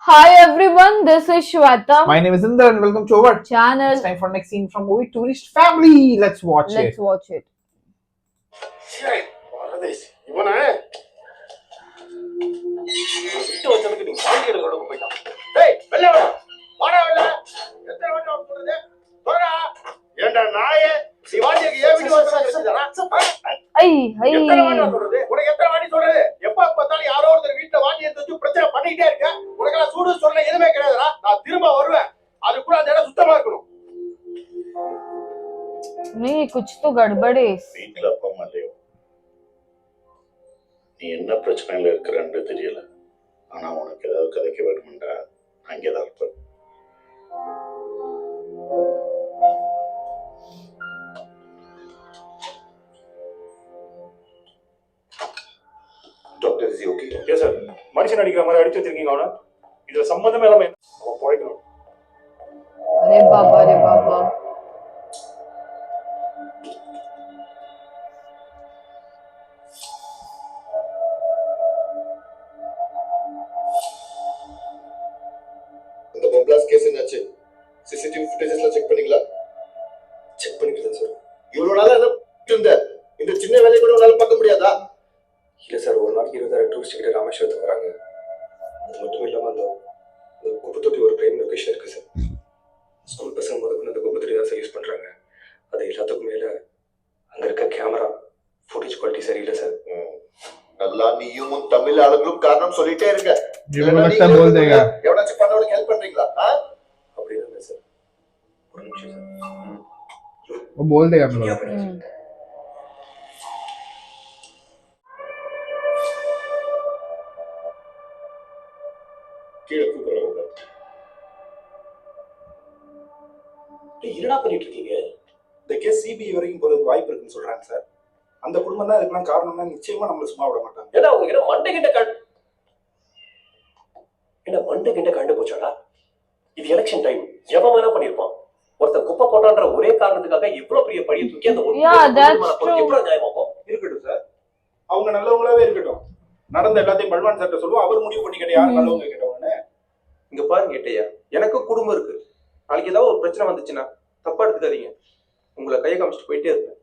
Hi everyone, this is Shweta. My name is Inder and welcome to our Channel. It's time for next scene from movie Tourist Family. Let's watch it. Let's watch it. नहीं कुछ तो गड़बड़ है வீட்ல அப்பா அம்மா இல்லையோ நீ என்ன பிரச்சனையில இருக்கிறன்னு தெரியல ஆனா உனக்கு ஏதாவது கதைக்க வேணும்டா அங்கேதான் இருப்ப doctor is okay yes sir மனுஷன் அடிக்கிற மாதிரி அடிச்சு வச்சிருக்கீங்க அவனை இதுல சம்மந்தமே இல்லாம அவன் போய்க்கணும் अरे बाबा அந்த பொம்பளாஸ் கேஸ் என்னாச்சு? சிசிடிவி ஃபுட்டேஜஸ்ல செக் பண்ணீங்களா? செக் பண்ணிக்கிறேன் சார். இவ்வளவு நாளா என்ன இருந்த? இந்த சின்ன வேலையை கூட உன்னால பார்க்க முடியாதா? இல்ல சார், ஒரு நாளைக்கு 20,000 டூரிஸ்ட் கிட்ட ராமேஸ்வரத்துக்கு வராங்க. அது மட்டும் இல்லாம அந்த குப்பை தொட்டி ஒரு பிரைம் லொகேஷன் இருக்கு சார். ஸ்கூல் பசங்க முதல்ல அந்த குப்பை தொட்டி தான் சார் யூஸ் பண்றாங்க. அது எல்லாத்துக்கும் மேல அங்க இருக்க கேமரா ஃபுட்டேஜ் குவாலிட்டி சரியில்லை சார். நல்லா நீயும் தமிழ் ஆளுங்களும் காரணம் சொல்லிட்டே இருக்க. எவனாச்சும் பண்ணவனுக்கு ஹெல்ப் பண்றீங்களா? அப்படி இல்லை சார். ஒரு நிமிஷம் சார். वो बोल देगा கீழே கூப்பிடுறாங்க. என்னடா பண்ணிட்டு இருக்கீங்க? இந்த கேஸ் சிபிஐ வரைக்கும் போறதுக்கு வாய்ப்பு இருக்குன்னு சொல்றாங்க சார். அந்த குடும்பம் தான் இதுக்கெல்லாம் காரணம்னா நிச்சயமா நம்மள சும்மா விட மாட்டாங்க. ஏன்னா அவங்க என்ன மண்டை கிட்ட கண்டு போச்சாடா? இது எலெக்ஷன் டைம், எவன் வேணா பண்ணிருப்பான். ஒருத்தர் குப்பை போட்டான்ற ஒரே காரணத்துக்காக இவ்வளவு பெரிய பழிய தூக்கி அந்த எவ்வளவு நியாயமாகும்? இருக்கட்டும் சார், அவங்க நல்லவங்களாவே இருக்கட்டும். நடந்த எல்லாத்தையும் பல்வான் சார்ட்ட சொல்லுவோம், அவர் முடிவு பண்ணிக்கிட்ட யார் நல்லவங்க கேட்டவங்கன்னு. இங்க பாருங்க கேட்டையா, எனக்கு குடும்பம் இருக்கு. நாளைக்கு ஏதாவது ஒரு பிரச்சனை வந்துச்சுன்னா தப்பா எடுத்துக்காதீங்க. உங்களை கையை காமிச்சிட்டு போயிட்டே இருப்பேன்.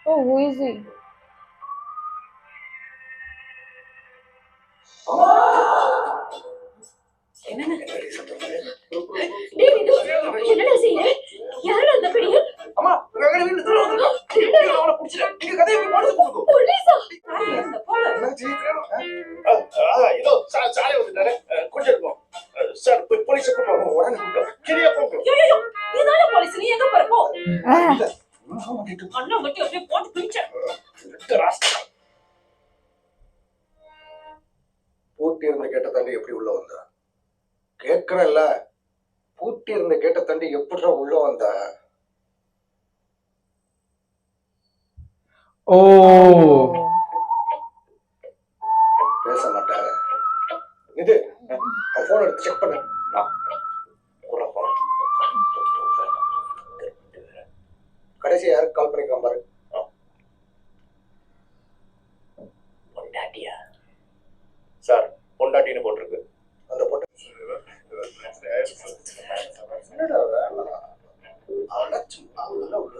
Oh, who is he? என்னடா செய்ய? யாரா அந்த பெரியன்? அம்மா, ரகட வீட்ல திருட வந்திருக்கான். அவனை புடிச்சிட்டேன். நீங்க கதையை போடுறது போடுங்க. போலீஸா? யாரு அந்த போல? என்ன செய்யறேன்? இதோ சாலை வந்துட்டாரு. கொஞ்சம் இருக்கும். சார் போய் போலீஸ் கூப்பிடுவோம். உடனே கூப்பிடுவோம். சரியா போங்க. யோயோ, நீதான போலீஸ், நீ எங்க போற? போ. அண்ணா மட்டும் அப்படியே போட்டு பிடிச்ச. பூட்டி இருந்த கேட்ட தாண்டி எப்படி உள்ள வந்தா? கேட்கறேன்ல, பூட்டி இருந்த கேட்ட தாண்டி எப்படிடா உள்ள வந்தா? ओ பேச மாட்டாங்க. இது போன் எடுத்து செக் பண்ணு. கடைசி யாருக்கு கால் பண்ணிக்கலாம் பாரு. பொண்டாட்டியா? சார், பொண்டாட்டின்னு போட்டிருக்கு. அந்த பொண்ணு என்னடா வேணாம் அழைச்சு அவங்க உள்ள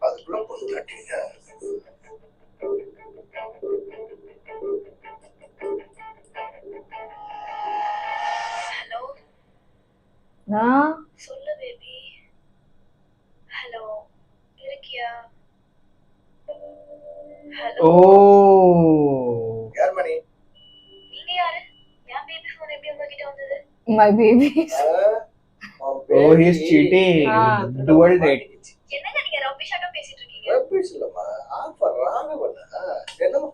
அதுக்குள்ள பொண்ணு காட்டிங்க. ஹலோ. हाँ சொல்லு பேபி. ஹலோ. இருக்கியா? ஹலோ. ओ யார் மணி? நீங்க யாரு? என் பேபி போன் எப்படி உங்ககிட்ட வந்தது? my baby. Oh, he's cheating. Ah. Dual date. என்னங்க நீங்க ரபிஷாட்டம் பேசிட்டு இருக்கீங்க? ரப்பீஸ் இல்லம்மா ஆஃபர் ராகவன் என்னம்மா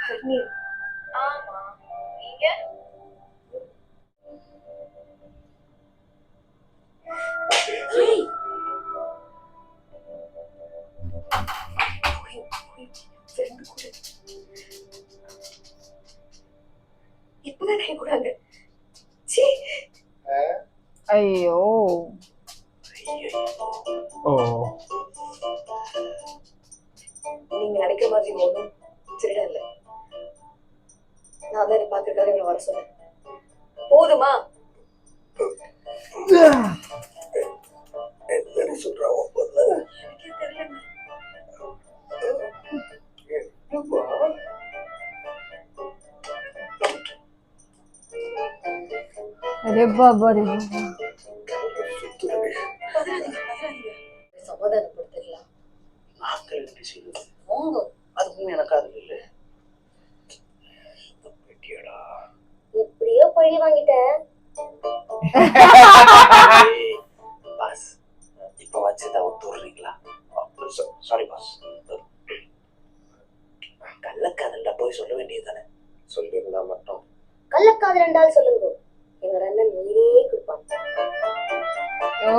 ஹர்னியா. ஆமா. நீங்க? ஹேய். ஃப்ரெண்ட் கூட இப்பதான் நான் கூடாங்க. சீ. ஐயோ Oh. நீங்க நினைக்கிற மாதிரி ஒன்றும் திருட இல்ல. நான் தான் பாத்துருக்காரு இவனை வர சொன்னேன். போதுமா? என்ன சொல்றான் உன் பொண்ணு? எனக்கே தெரியல. என்னம்மா? अरे बाबा अरे बाबा சுத்துறடி. சமாதானப்படுத்திடலாம். நாட்கள் எப்படி செய்வது போங்க. அதுவும் எனக்கு அது இல்லை பெட்டியடா எப்படியோ பழி வாங்கிட்டேன். பாஸ் இப்போ வச்சுதான் ஒத்துடுறீங்களா சாரி பாஸ் கள்ளக்காதல்ல போய் சொல்ல வேண்டியது தானே சொல்லியிருந்தா மட்டும் கள்ளக்காதல் என்றால் சொல்லுங்க. எங்க அண்ணன் உயிரே கொடுப்பான். ओ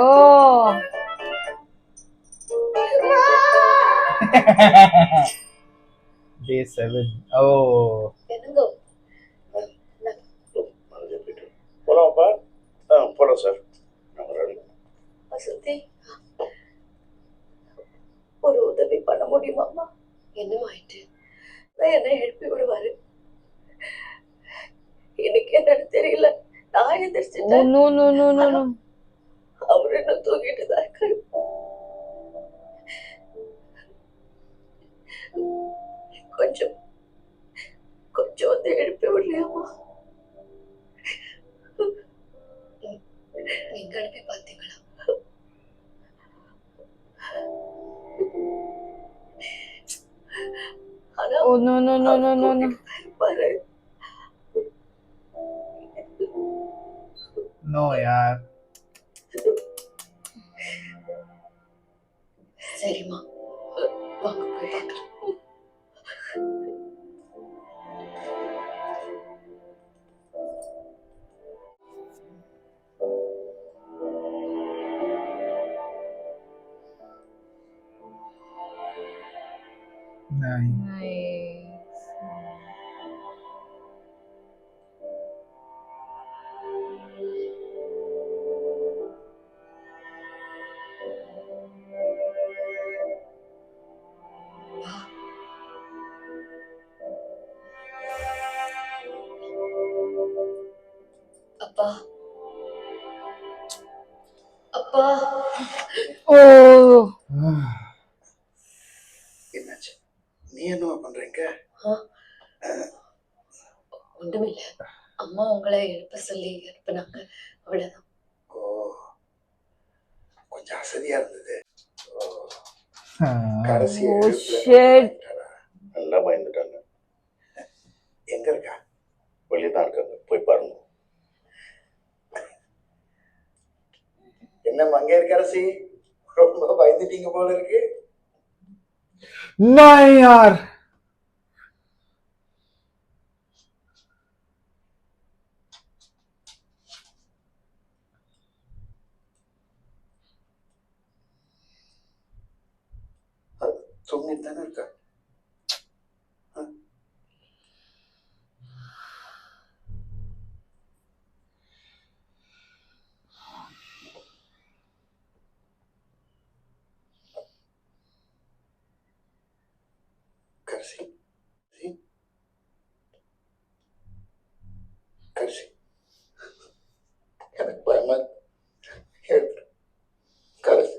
Day 7. Oh. என்னங்க மனதே போயிட்டு போலாமாப்பா போலாம் சார் நாங்கள் ரெடி வசந்தி, ஒரு உதவி பண்ண முடியுமாம்மா? என்னமாயிட்டு? நான் என்ன எழுப்பி விடுவாரு. எனக்கு என்னன்னு தெரியல. நான் ओ எந்திரிச்சிட்டேன். No no no no no அவர் என்ன தூங்கிட்டு தான் இருக்காரு. கொஞ்சம் கொஞ்சம் வந்து எழுப்பி விடலையாமா? நீங்க எழுப்பி பார்த்தீங்களா? ஆனா oh no no no no no no பாரு, No, yaar. சரிம்மா, வாங்க போய் பார்க்கலாம். Nice. नाइस அப்பா, அப்பா, ओ என்னாச்சு நீ என்னவா பண்றீங்க ஒண்ணுமில்ல. அம்மா உங்களை எழுப்ப சொல்லி அனுப்புனாங்க, அவ்வளவுதான். ஓ கொஞ்சம் அசதியா இருந்தது கடைசி Oh, எழுப்புல shit. நல்லா பயந்துட்டாங்க எங்க இருக்கா? வெளியே தான் இருக்காங்க போய் பாருங்க என்ன மங்கையர்க்கரசி, ரொம்ப பயந்துட்டீங்க போல இருக்கு. नहीं यार. தூங்கிட்டு தானே இருக்கா? கரசி கரசி, எனக்கு பயமா இருக்கு. கரசி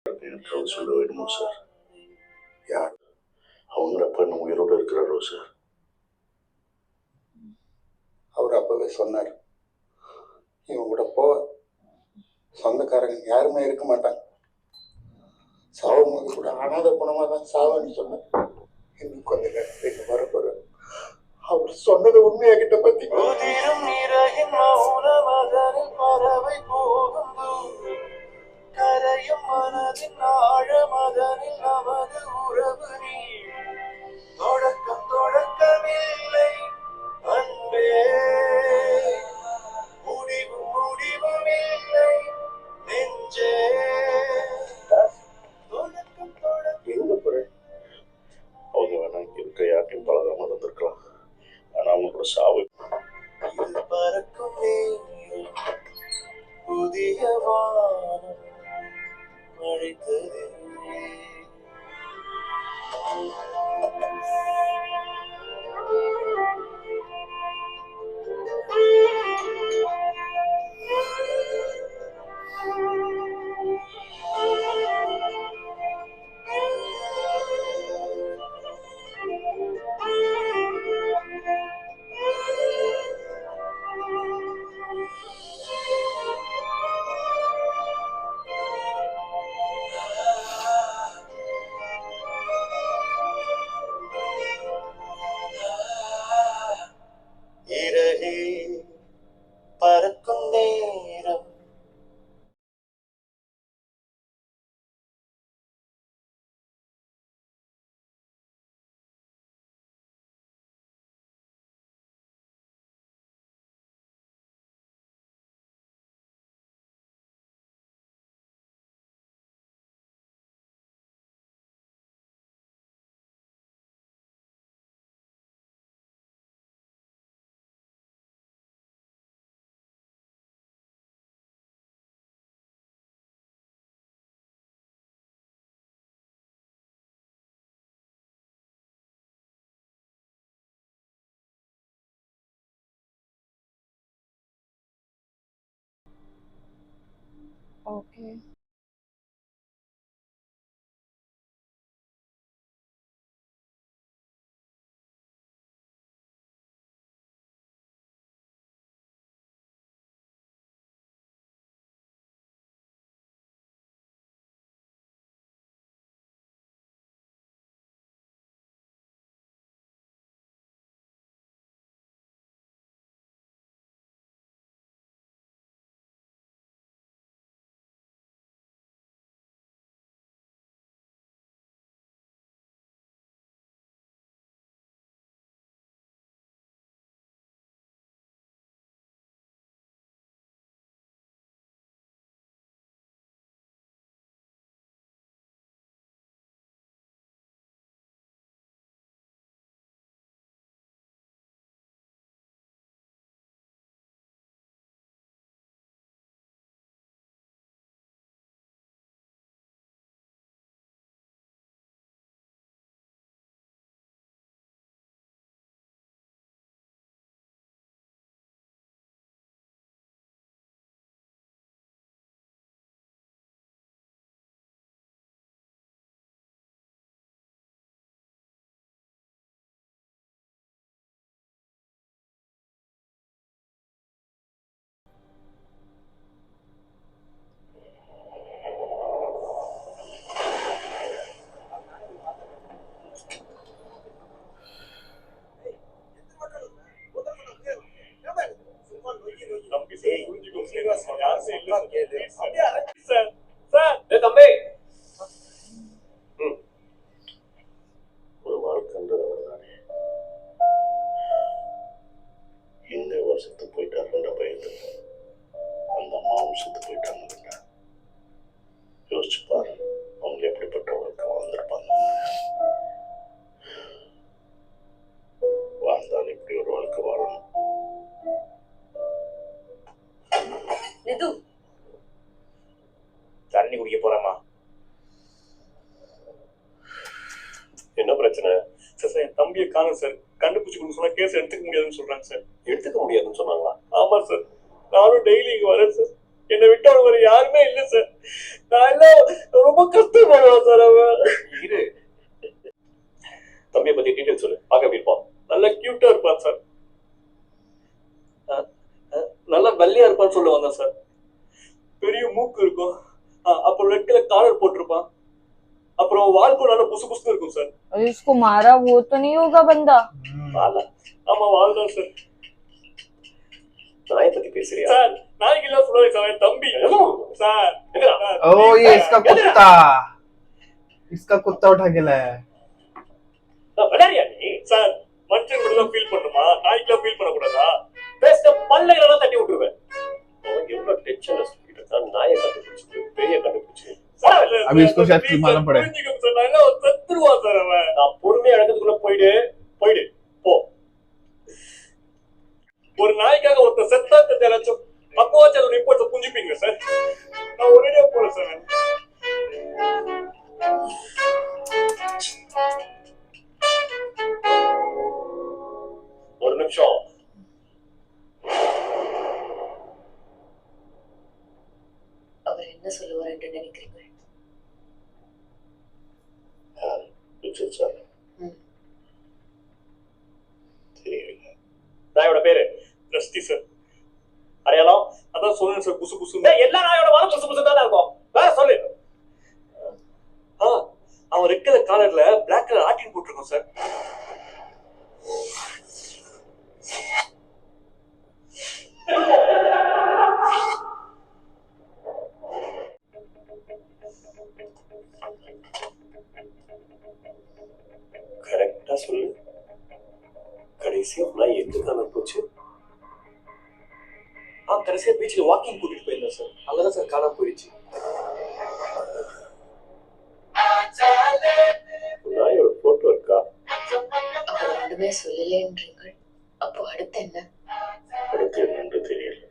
எனக்கு சொல்ல வேணுமோ சார்? யார்? அவங்க அப்பா இன்னும் உயிரோடு இருக்கிறாரோ சார்? அவர் அப்பவே சொன்னார், இவன் கூட போ, சொந்தக்காரங்க யாருமே இருக்க மாட்டாங்க, சாவும்போது கூட அனாதை பணமா தான் சாவன்னு சொன்னார். இன்னும் கொஞ்ச நேரத்துக்கு வரப்போற அவர் சொன்னது உண்மையாகிட்ட பத்தி பறவை போகும் கரையும் மனதின் ஆழமதனில் நமது உறவு நீ தொடக்கமில்லை அன்பே, முடிவும் இல்லை நெஞ்சே. எங்க போறேன்? அவங்க வேணா இங்க இருக்க யார்ட்டையும் பழகாம இருந்திருக்கலாம். ஆனா அவங்க கூட சாவு. இது பறக்கும் நேரம், புதிய வானம் அழைத்ததே. இறகே பறக்கும் நேரம். ஓகே. தம்பி ஒரு வாழ்க்கைன்றது அவர்தானே. இந்த வருஷத்து போயிட்டாருன்ற பயத்துல அந்த அம்மாவும் செத்து போயிட்டாங்க. யோசிச்சு பாரு, அவங்க எப்படிப்பட்ட வாழ்க்கை வாழ்ந்திருப்பாங்க. வாழ்ந்தால் இப்படி ஒரு வாழ்க்கை வாழணும். நிது, தண்ணி குடிக்க போறேம்மா. என்ன பிரச்சனை சார்? என் தம்பியை காணும் சார், கண்டுபிடிச்சு கொடுக்க சொன்னா கேஸ் எடுத்துக்க முடியாதுன்னு சொல்றாங்க சார். எடுத்துக்க முடியாதுன்னு சொன்னாங்களா? ஆமா சார், நானும் டெய்லி இங்க வரேன் சார். என்னை விட்டு அவங்க வேற யாருமே இல்லை சார். நான் எல்லாம் ரொம்ப கஷ்டப்படுவேன் சார் அவன். இரு தம்பியை பத்தி டீடைல் சொல்லு. பார்க்க எப்படி இருப்பான்? நல்ல கியூட்டா இருப்பான் சார். நல்லா வெள்ளையா இருப்பான்னு சொல்ல வந்தேன் சார். பெரிய மூக்கு இருக்கும். அப்புறம் ரெட் கலர் காலர் போட்டிருப்பான். அப்புறம் வால்க்கும் நல்லா புசு புசு இருக்கும் சார். इसको मारा वो तो नहीं होगा बंदा? வாலா ஆமா வாழ்தான் சார். நாயை பத்தி பேசுறியா? சார் நாய்க்கு எல்லாம் சொல்லுவாங்க சார் என் தம்பி சார். Oh, ये इसका कुत्ता. इसका कुत्ता उठा के लाया है. விளையாடியா நீ? சார் மனுஷன் கூட தான் ஃபீல் பண்ணுமா, நாய்க்கெல்லாம் ஃபீல் பண்ணக்கூடாதா? பேச பல்லைகளெல்லாம் தட்டி விட்டுருவேன். அவன் எவ்வளவு டென்ஷன்ல சொல்லிட்டு இருக்கான். நாயை கண்டுபிடிச்சு பெரிய கண்டுபிடிச்சு अभी इसको शायद क्यों मालूम पड़े. சார் நான் எல்லாம் செத்துருவான் சார் அவன். நான் பொறுமையா இடத்துக்குள்ள போயிடு போ. ஒரு நாய்க்காக ஒருத்தர் செத்தா தெரியாச்சும் அப்போவாச்சும் அதோட இம்பார்ட்டன்ஸ் புரிஞ்சுப்பீங்க சார். நான் ஒரேடியா போறேன் சார். ஒரு நிமிஷம். அவர் என்ன சொல்லுவார் என்று நினைக்கிறீங்க? ரிச்சர்ட் சார் ம். தெரியல. நாயோட பேரு ரஸ்டி சார். அடையாளம்? அதான் சொல்லுங்க சார் புசு புசு. எல்லா நாயோட வாரம் புதுசு புதுசு தானே இருக்கும். வேற சொல்லு. அவன் ரெட் கலர் காலர்ல பிளாக் கலர் ஆட்டின் போட்டிருக்கோம் சார். கரெக்டா சொல்லு. கடைசியா நாய் எங்க காணாம போச்சு? கடைசியா பீச்சில் வாக்கிங் கூட்டிட்டு போயிருந்தேன் சார். அங்கதான் சார் காணாம போயிடுச்சு. நாயோட போட்டோ இருக்கா? அவர் ஒன்றுமே சொல்லலேன்றீர்கள். அப்போ அடுத்து என்ன? அடுத்து என்னன்னு தெரியல.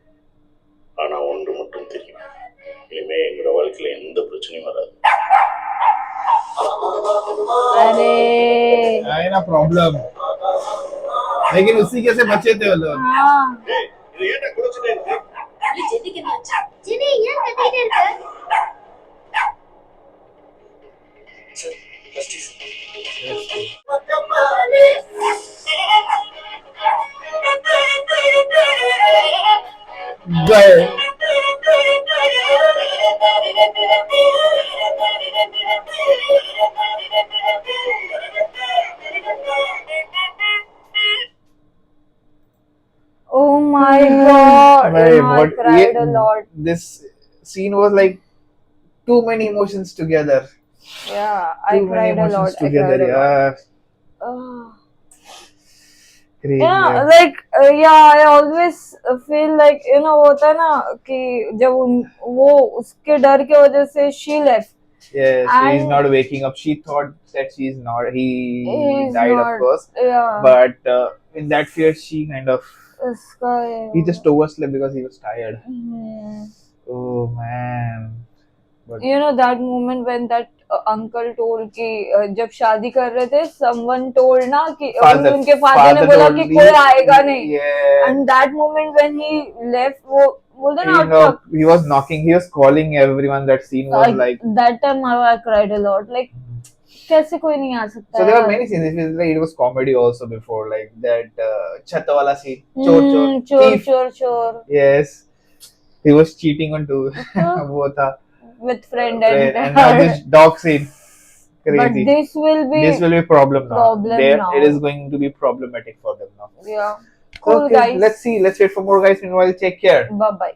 ஆனா ஒன்று மட்டும் தெரியும், இனிமே எங்களோட வாழ்க்கையில எந்த பிரச்சனையும் வராது. अरे है ना प्रॉब्लम. लेकिन उसी के से बचे थे वो लोग. हाँ இது ஏன்டா குளிச்சுட்டே இருக்கு? ஜெனிக்கு என்னாச்சு? ஜெனி ஏன் கத்திட்டே இருக்க? Sir Rusty sir. गए. oh my god, Wait, I what? cried a lot. This scene was like too many emotions together. Yeah, I Too many cried a emotions lot. together. I cried a lot. Yeah. Ah. Crazy. Yeah, like yeah, I always feel like होता है ना कि जब वो उसके डर की वजह से she left. Yes, she's And- not waking up. She thought that she's not. He He's died, not, of course. Yeah. But in that fear, she kind of उसका he just overslept because he was tired. Hmm. Oh man. But You know that moment when that uncle told कि जब शादी कर रहे थे, someone told ना कि उनके father ने बोला कि कोई आएगा नहीं. Yeah. And that moment when he left, वो बोलते ना He was knocking. He was calling everyone. That scene was like. that time I cried a lot. Like कैसे कोई नहीं आ सकता? So there were यार? many scenes. It was comedy also before, like that chat wala scene. Chor chor. चोर Thief. चोर चोर Yes. He was cheating on two. वो था. with friend And and now this dog scene. but Crazy. this will be This will be a problem now. Problem now. It is going to be problematic for them now. yeah. Cool Okay, guys. let's see. Let's wait for more guys. Meanwhile, take care. Bye bye.